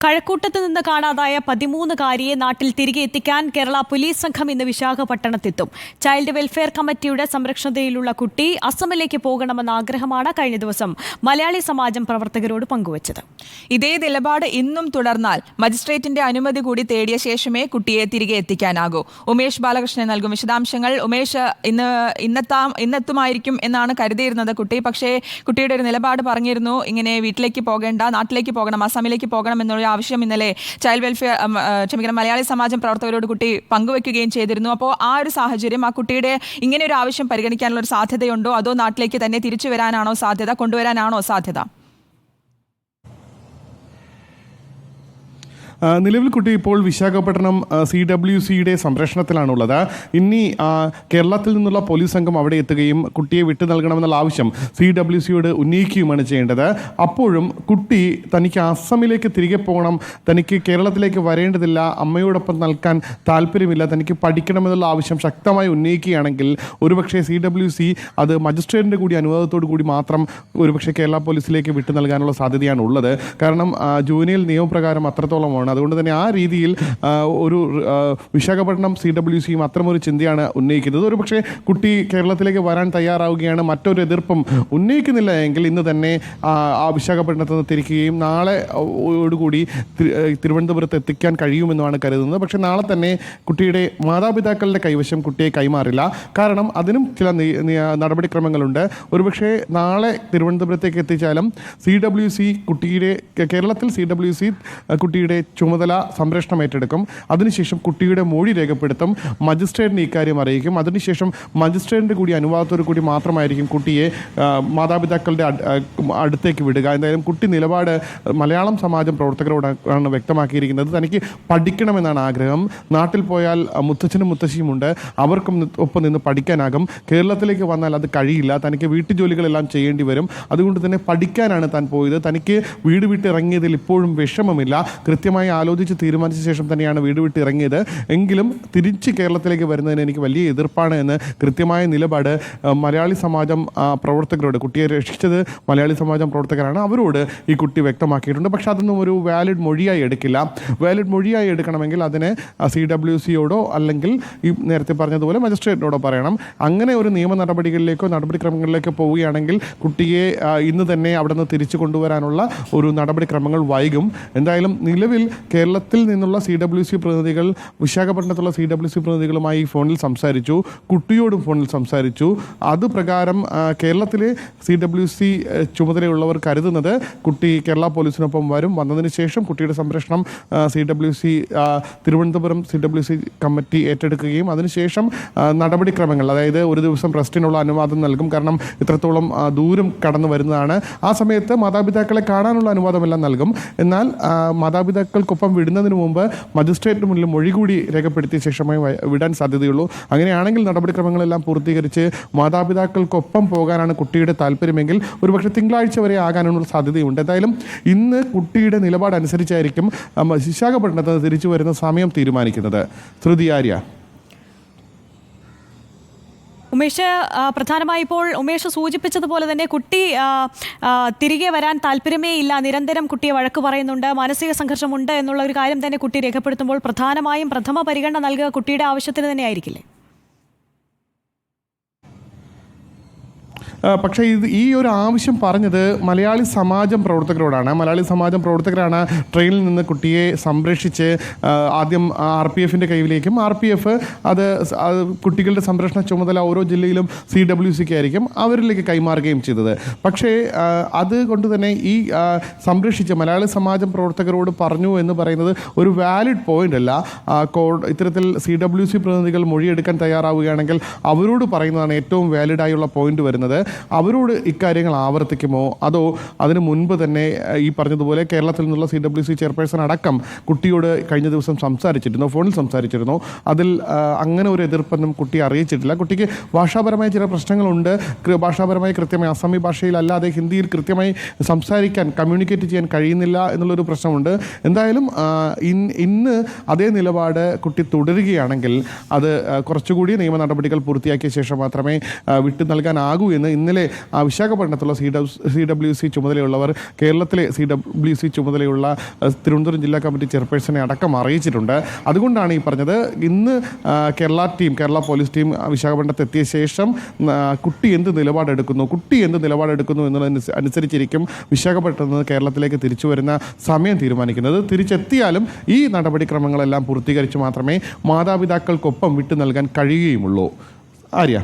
കഴക്കൂട്ടത്ത് നിന്ന് കാണാതായ 13-കാരിയെ നാട്ടിൽ തിരികെ എത്തിക്കാൻ കേരള പോലീസ് സംഘം ഇന്ന് വിശാഖപട്ടണത്തെത്തും. ചൈൽഡ് വെൽഫെയർ കമ്മിറ്റിയുടെ സംരക്ഷണതയിലുള്ള കുട്ടി അസമിലേക്ക് പോകണമെന്ന ആഗ്രഹമാണ് കഴിഞ്ഞ ദിവസം മലയാളി സമാജം പ്രവർത്തകരോട് പങ്കുവച്ചത്. ഇതേ നിലപാട് ഇന്നും തുടർന്നാൽ മജിസ്ട്രേറ്റിന്റെ അനുമതി കൂടി തേടിയ ശേഷമേ കുട്ടിയെ തിരികെ എത്തിക്കാനാകൂ. ഉമേഷ് ബാലകൃഷ്ണൻ നൽകും വിശദാംശങ്ങൾ. ഉമേഷ്, ഇന്നെത്തുമായിരിക്കും എന്നാണ് കരുതിയിരുന്നത് കുട്ടി. പക്ഷേ കുട്ടിയുടെ ഒരു നിലപാട് പറഞ്ഞിരുന്നു, ഇങ്ങനെ വീട്ടിലേക്ക് പോകേണ്ട, നാട്ടിലേക്ക് പോകണം, അസമിലേക്ക് പോകണം എന്നുള്ള ആവശ്യം ഇന്നലെ ചൈൽഡ് വെൽഫെയർ മലയാളി സമാജം പ്രവർത്തകരോട് കുട്ടി പങ്കുവെക്കുകയും ചെയ്തിരുന്നു. അപ്പോൾ ആ ഒരു സാഹചര്യം, ആ കുട്ടിയുടെ ഇങ്ങനെ ഒരു ആവശ്യം പരിഗണിക്കാനുള്ള ഒരു സാധ്യതയുണ്ടോ, അതോ നാട്ടിലേക്ക് തന്നെ തിരിച്ചു വരാനാണോ സാധ്യത, കൊണ്ടുവരാനാണോ സാധ്യത? നിലവിൽ കുട്ടി ഇപ്പോൾ വിശാഖപട്ടണം CWCയുടെ സംരക്ഷണത്തിലാണുള്ളത്. ഇനി കേരളത്തിൽ നിന്നുള്ള പോലീസ് സംഘം അവിടെ എത്തുകയും കുട്ടിയെ വിട്ടു നൽകണമെന്നുള്ള ആവശ്യം CWCയോട് ഉന്നയിക്കുകയുമാണ് ചെയ്യേണ്ടത്. അപ്പോഴും കുട്ടി തനിക്ക് അസമിലേക്ക് തിരികെ പോകണം, തനിക്ക് കേരളത്തിലേക്ക് വരേണ്ടതില്ല, അമ്മയോടൊപ്പം നിൽക്കാൻ താല്പര്യമില്ല, തനിക്ക് പഠിക്കണമെന്നുള്ള ആവശ്യം ശക്തമായി ഉന്നയിക്കുകയാണെങ്കിൽ ഒരുപക്ഷെ CWC അത് മജിസ്ട്രേറ്റിൻ്റെ കൂടി അനുവാദത്തോടു കൂടി മാത്രം ഒരുപക്ഷെ കേരള പോലീസിലേക്ക് വിട്ടു നൽകാനുള്ള സാധ്യതയാണ് ഉള്ളത്. കാരണം ജൂനിയൽ നിയമപ്രകാരം അത്രത്തോളമാണ്. അതുകൊണ്ട് തന്നെ ആ രീതിയിൽ ഒരു വിശാഖപട്ടണം CWCയും അത്തരമൊരു ചിന്തയാണ് ഉന്നയിക്കുന്നത്. ഒരു പക്ഷേ കുട്ടി കേരളത്തിലേക്ക് വരാൻ തയ്യാറാവുകയാണ്, മറ്റൊരു എതിർപ്പും ഉന്നയിക്കുന്നില്ല എങ്കിൽ ഇന്ന് തന്നെ ആ വിശാഖപട്ടണത്ത് നിന്ന് തിരിക്കുകയും നാളെ ഓടുകൂടി തിരുവനന്തപുരത്ത് എത്തിക്കാൻ കഴിയുമെന്നാണ് കരുതുന്നത്. പക്ഷേ നാളെ തന്നെ കുട്ടിയുടെ മാതാപിതാക്കളുടെ കൈവശം കുട്ടിയെ കൈമാറില്ല. കാരണം അതിനും ചില നടപടിക്രമങ്ങളുണ്ട്. ഒരുപക്ഷെ നാളെ തിരുവനന്തപുരത്തേക്ക് എത്തിച്ചാലും കേരളത്തിൽ CWC കുട്ടിയുടെ ചുമതല സംരക്ഷണം ഏറ്റെടുക്കും. അതിനുശേഷം കുട്ടിയുടെ മൊഴി രേഖപ്പെടുത്തും, മജിസ്ട്രേറ്റിന് ഇക്കാര്യം അറിയിക്കും. അതിനുശേഷം മജിസ്ട്രേറ്റിൻ്റെ കൂടി അനുവാദത്തോടു കൂടി മാത്രമായിരിക്കും കുട്ടിയെ മാതാപിതാക്കളുടെ അടുത്തേക്ക് വിടുക. എന്തായാലും കുട്ടി നിലപാട് മലയാളം സമാജം പ്രവർത്തകരോടാണ് വ്യക്തമാക്കിയിരിക്കുന്നത്. തനിക്ക് പഠിക്കണമെന്നാണ് ആഗ്രഹം. നാട്ടിൽ പോയാൽ മുത്തച്ഛനും മുത്തശ്ശിയുമുണ്ട്, അവർക്കും ഒപ്പം നിന്ന് പഠിക്കാനാകും. കേരളത്തിലേക്ക് വന്നാൽ അത് കഴിയില്ല, തനിക്ക് വീട്ടുജോലികളെല്ലാം ചെയ്യേണ്ടി വരും. അതുകൊണ്ട് തന്നെ പഠിക്കാനാണ് താൻ പോയത്. തനിക്ക് വീട് വിട്ടിറങ്ങിയതിൽ ഇപ്പോഴും വിഷമമില്ല. കൃത്യമായി ആലോചിച്ച് തീരുമാനിച്ച ശേഷം തന്നെയാണ് വീട് വിട്ട് ഇറങ്ങിയത്. എങ്കിലും തിരിച്ച് കേരളത്തിലേക്ക് വരുന്നതിന് എനിക്ക് വലിയ എതിർപ്പാണ് എന്ന് കൃത്യമായ നിലപാട് മലയാളി സമാജം പ്രവർത്തകരോട്, കുട്ടിയെ രക്ഷിച്ചത് മലയാളി സമാജം പ്രവർത്തകരാണ്, അവരോട് ഈ കുട്ടി വ്യക്തമാക്കിയിട്ടുണ്ട്. പക്ഷെ അതൊന്നും ഒരു വാലിഡ് മൊഴിയായി എടുക്കില്ല. വാലിഡ് മൊഴിയായി എടുക്കണമെങ്കിൽ അതിന് CWCയോടോ അല്ലെങ്കിൽ ഈ നേരത്തെ പറഞ്ഞതുപോലെ മജിസ്ട്രേറ്റിനോടോ പറയണം. അങ്ങനെ ഒരു നിയമ നടപടിക്രമങ്ങളിലേക്കോ പോവുകയാണെങ്കിൽ കുട്ടിയെ ഇന്ന് തന്നെ അവിടെ നിന്ന് തിരിച്ചു കൊണ്ടുവരാനുള്ള ഒരു നടപടിക്രമങ്ങൾ വൈകും. എന്തായാലും നിലവിൽ കേരളത്തിൽ നിന്നുള്ള CWC പ്രതിനിധികൾ വിശാഖപട്ടണത്തുള്ള CWC പ്രതിനിധികളുമായി ഫോണിൽ സംസാരിച്ചു, കുട്ടിയോടും ഫോണിൽ സംസാരിച്ചു. അതുപ്രകാരം കേരളത്തിലെ CWC ചുമതലയുള്ളവർ കരുതുന്നത് കുട്ടി കേരള പോലീസിനൊപ്പം വന്നതിന് ശേഷം കുട്ടിയുടെ സംരക്ഷണം തിരുവനന്തപുരം CWC കമ്മിറ്റി ഏറ്റെടുക്കുകയും അതിനുശേഷം നടപടിക്രമങ്ങൾ, അതായത് ഒരു ദിവസം റെസ്റ്റിനുള്ള അനുവാദം നൽകും. കാരണം ഇത്രത്തോളം ദൂരം കടന്നു വരുന്നതാണ്. ആ സമയത്ത് മാതാപിതാക്കളെ കാണാനുള്ള അനുവാദമെല്ലാം നൽകും. എന്നാൽ മാതാപിതാക്കൾക്കൊപ്പം വിടുന്നതിന് മുമ്പ് മജിസ്ട്രേറ്റിന് മുന്നിൽ മൊഴി കൂടി രേഖപ്പെടുത്തിയ ശേഷമായി വിടാൻ സാധ്യതയുള്ളൂ. അങ്ങനെയാണെങ്കിൽ നടപടിക്രമങ്ങളെല്ലാം പൂർത്തീകരിച്ച് മാതാപിതാക്കൾക്കൊപ്പം പോകാനാണ് കുട്ടിയുടെ താല്പര്യമെങ്കിൽ ഒരുപക്ഷെ തിങ്കളാഴ്ച വരെ ആകാനുള്ള സാധ്യതയുണ്ട്. എന്തായാലും ഇന്ന് കുട്ടിയുടെ നിലപാടനുസരിച്ചായിരിക്കും വിശാഖപട്ടണത്ത് തിരിച്ചു വരുന്ന സമയം തീരുമാനിക്കുന്നത്. ശ്രുതി ആര്യ. ഉമേഷ്, പ്രധാനമായി ഇപ്പോൾ ഉമേഷ് സൂചിപ്പിച്ചതുപോലെ തന്നെ കുട്ടി തിരികെ വരാൻ താല്പര്യമേ ഇല്ല, നിരന്തരം കുട്ടിയെ വഴക്ക് പറയുന്നുണ്ട്, മാനസിക സംഘർഷമുണ്ട് എന്നുള്ള ഒരു കാര്യം തന്നെ കുട്ടി രേഖപ്പെടുത്തുമ്പോൾ പ്രധാനമായും പ്രഥമ പരിഗണന നൽകുക കുട്ടിയുടെ ആവശ്യത്തിന് തന്നെ ആയിരിക്കില്ലേ? പക്ഷേ ഈ ഒരു ആവശ്യം പറഞ്ഞത് മലയാളി സമാജം പ്രവർത്തകരോടാണ്. മലയാളി സമാജം പ്രവർത്തകരാണ് ട്രെയിനിൽ നിന്ന് കുട്ടിയെ സംരക്ഷിച്ച് ആദ്യം RPFൻ്റെ കയ്യിലേക്കും RPF അത് കുട്ടികളുടെ സംരക്ഷണ ചുമതല ഓരോ ജില്ലയിലും CWCക്ക് ആയിരിക്കും, അവരിലേക്ക് കൈമാറുകയും ചെയ്തത്. പക്ഷേ അതുകൊണ്ട് തന്നെ ഈ സംരക്ഷിച്ച് മലയാളി സമാജം പ്രവർത്തകരോട് പറഞ്ഞു എന്ന് പറയുന്നത് ഒരു വാലിഡ് പോയിൻ്റ് അല്ല. ഇത്തരത്തിൽ CWC പ്രതിനിധികൾ മൊഴിയെടുക്കാൻ തയ്യാറാവുകയാണെങ്കിൽ അവരോട് പറയുന്നതാണ് ഏറ്റവും വാലിഡായുള്ള പോയിന്റ് വരുന്നത്. അവരോട് ഇക്കാര്യങ്ങൾ ആവർത്തിക്കുമോ, അതോ അതിനു മുൻപ് തന്നെ ഈ പറഞ്ഞതുപോലെ കേരളത്തിൽ നിന്നുള്ള CWC ചെയർപേഴ്സൺ അടക്കം കുട്ടിയോട് കഴിഞ്ഞ ദിവസം ഫോണിൽ സംസാരിച്ചിരുന്നു. അതിൽ അങ്ങനെ ഒരു എതിർപ്പൊന്നും കുട്ടി അറിയിച്ചിട്ടില്ല. കുട്ടിക്ക് ഭാഷാപരമായ ചില പ്രശ്നങ്ങളുണ്ട്. ഭാഷാപരമായി കൃത്യമായി അസമി ഭാഷയിലല്ലാതെ ഹിന്ദിയിൽ കൃത്യമായി സംസാരിക്കാൻ, കമ്മ്യൂണിക്കേറ്റ് ചെയ്യാൻ കഴിയുന്നില്ല എന്നുള്ളൊരു പ്രശ്നമുണ്ട്. എന്തായാലും ഇന്ന് അതേ നിലപാട് കുട്ടി തുടരുകയാണെങ്കിൽ അത് കുറച്ചുകൂടി നിയമ നടപടികൾ പൂർത്തിയാക്കിയ ശേഷം മാത്രമേ വിട്ടു നൽകാനാകൂ എന്ന് ഇന്നലെ വിശാഖപട്ടണത്തുള്ള CWC ചുമതലയുള്ളവർ കേരളത്തിലെ CWC ചുമതലയുള്ള തിരുവനന്തപുരം ജില്ലാ കമ്മിറ്റി ചെയർപേഴ്സണെ അടക്കം അറിയിച്ചിട്ടുണ്ട്. അതുകൊണ്ടാണ് ഈ പറഞ്ഞത് ഇന്ന് കേരള പോലീസ് ടീം വിശാഖപട്ടണത്ത് എത്തിയ ശേഷം കുട്ടി എന്ത് നിലപാടെടുക്കുന്നു എന്നുള്ളതനുസരിച്ചിരിക്കും വിശാഖപട്ടണത്ത് നിന്ന് കേരളത്തിലേക്ക് തിരിച്ചു വരുന്ന സമയം തീരുമാനിക്കുന്നത്. തിരിച്ചെത്തിയാലും ഈ നടപടിക്രമങ്ങളെല്ലാം പൂർത്തീകരിച്ച് മാത്രമേ മാതാപിതാക്കൾക്കൊപ്പം വിട്ടു നൽകാൻ കഴിയുകയുമുള്ളൂ. ആര്യ.